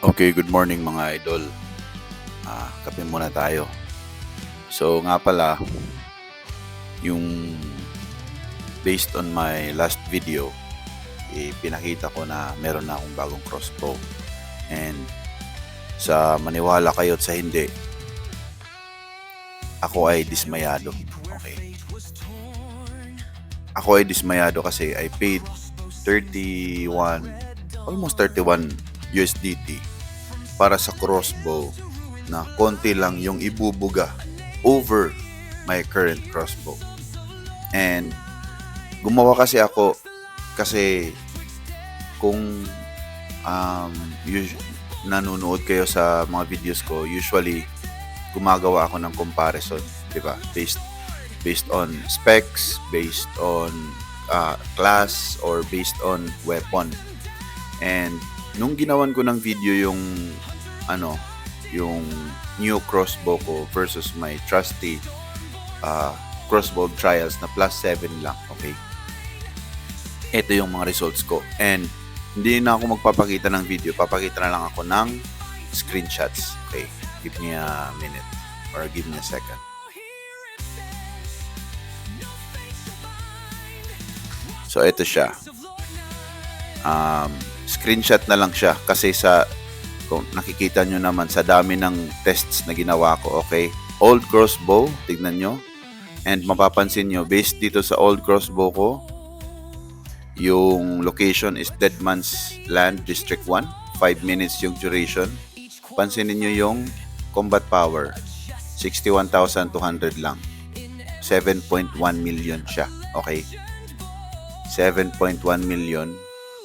Okay, good morning mga idol. Kape muna tayo. So nga pala, yung based on my last video, pinakita ko na meron na akong bagong crossbow. And sa maniwala kayo at sa hindi, ako ay dismayado. Okay. Ako ay dismayado kasi I paid 31, almost 31 USDT para sa crossbow na konti lang yung ibubuga over my current crossbow. And gumawa kasi ako kasi kung nanonood kayo sa mga videos ko, usually gumagawa ako ng comparison, di ba? Based on specs, based on class, or based on weapon. And nung ginawan ko ng video yung new crossbow ko versus my trusty crossbow trials na +7 lang, okay? Ito yung mga results ko. And hindi na ako magpapakita ng video, papakita na lang ako ng screenshots. Okay, give me a minute or give me a second. So ito siya. Screenshot na lang siya kasi kung nakikita nyo naman sa dami ng tests na ginawa ko, okay? Old crossbow, tignan nyo. And mapapansin nyo, based dito sa old crossbow ko, yung location is Deadman's Land, District 1. 5 minutes yung duration. Pansinin nyo yung combat power. 61,200 lang. 7.1 million siya, okay? 7.1 million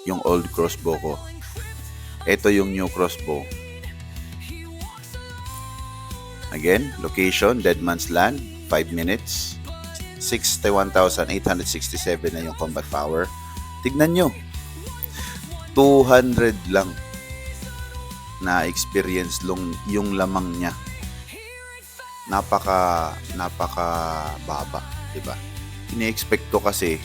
yung old crossbow ko. Ito yung new crossbow. Again, location, Deadman's Land, 5 minutes. 61,867 na yung combat power. Tignan nyo. 200 lang na experience yung lamang niya. Napaka baba, diba? Ini-expect ko kasi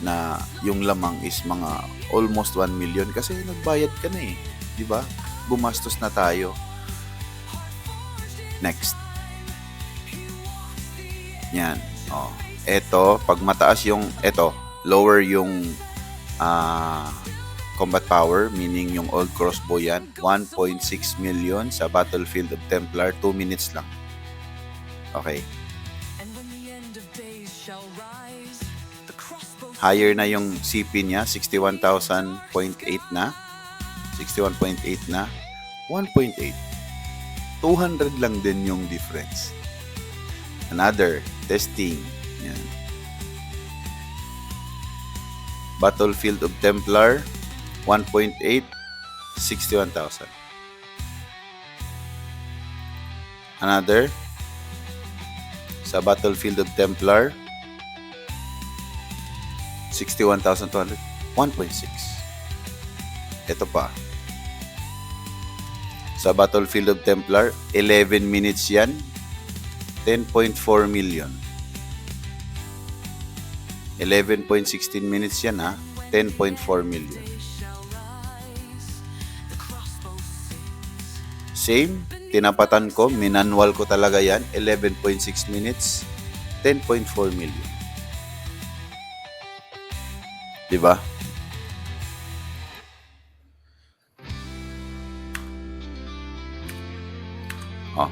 na yung lamang is mga almost 1 million kasi nagbayad ka na eh, di ba? Bumastos na tayo. Next. Yan. Oh. Ito, pag mataas yung lower yung combat power, meaning yung old crossbow yan, 1.6 million sa Battlefield of Templar, 2 minutes lang. Okay. Higher na yung CP niya, 61,000.8 na. 61.8 na. 1.8. 200 lang din yung difference. Another testing. Yan. Battlefield of Templar, 1.8, 61,000. Another sa Battlefield of Templar, 61,200, 1.6. Ito pa. Sa Battlefield of Templar, 11 minutes yan, 10.4 million. 11.16 minutes yan ha, 10.4 million. Same, tinapatan ko, minanwal ko talaga yan, 11.6 minutes, 10.4 million. Diba? Oh,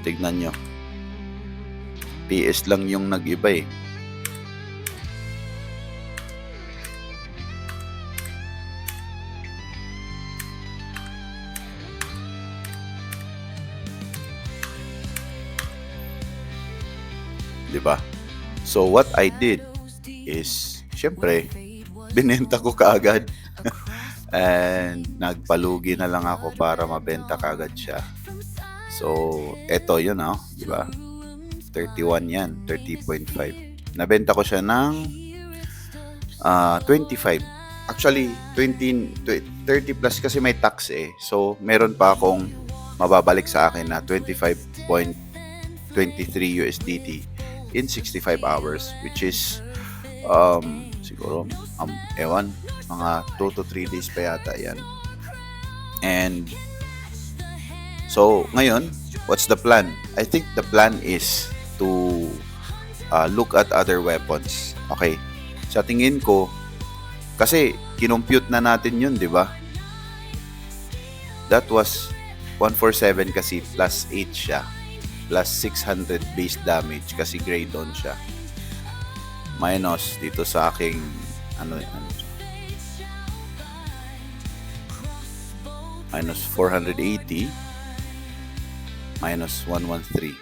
tignan nyo. PS lang yung nag-iba eh. Diba? So what I did is, syempre, binenta ko kaagad. And nagpalugi na lang ako para mabenta kaagad siya. So, eto yun diba? 31 yan, 30.5. Nabenta ko siya ng 25. Actually, 30 plus kasi may tax eh. So, meron pa akong mababalik sa akin na 25.23 USDT in 65 hours, which is siguro ewan, mga 2 to 3 days pa yata yan. And So, ngayon, what's the plan? I think the plan is to look at other weapons. Okay? Sa tingin ko, kasi kinompute na natin yun, di ba? That was 147 kasi plus 8 siya. Plus 600 base damage kasi grade on siya. Minus dito sa aking minus 480 minus 113.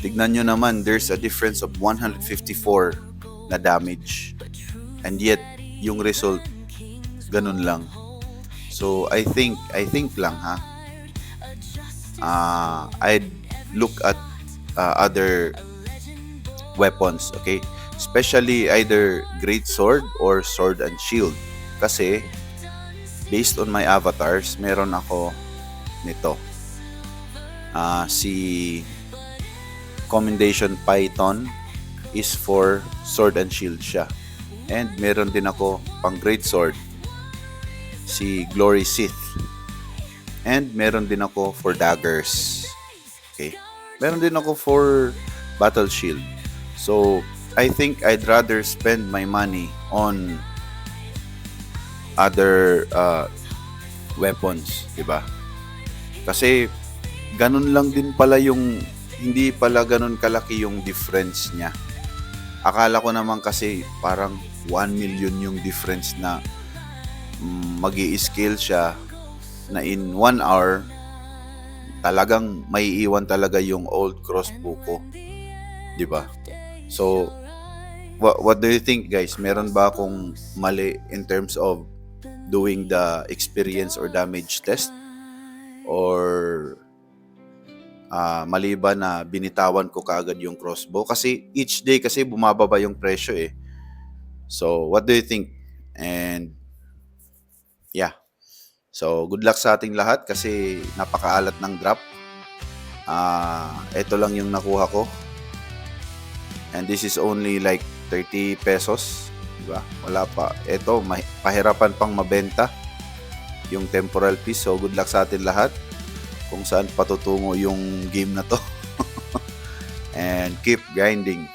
Tignan nyo naman, there's a difference of 154 na damage. And yet, yung result, ganun lang. So, I think lang ha, I'd look at other weapons, okay? Especially either Great Sword or Sword and Shield. Kasi, based on my avatars, meron ako nito. Si Commendation Python is for Sword and Shield siya. And meron din ako pang Great Sword, si Glory Sith. And meron din ako for daggers. Okay? Meron din ako for Battle Shield. So, I think I'd rather spend my money on other weapons, diba? Kasi ganun lang din pala yung, hindi pala ganun kalaki yung difference niya. Akala ko naman kasi parang 1 million yung difference na magi-scale siya na in 1 hour talagang may iwan talaga yung old crossbow ko, di ba? So what do you think, guys? Meron ba akong mali in terms of doing the experience or damage test, or mali ba na binitawan ko kaagad yung crossbow? Kasi each day kasi bumababa yung presyo eh. So what do you think? And yeah, so good luck sa ating lahat kasi napakaalat ng drop. Ito lang yung nakuha ko. And this is only like 30 pesos. Diba? Wala pa. Ito, pahirapan pang mabenta yung temporal piece. So good luck sa atin lahat kung saan patutungo yung game na to. And keep grinding.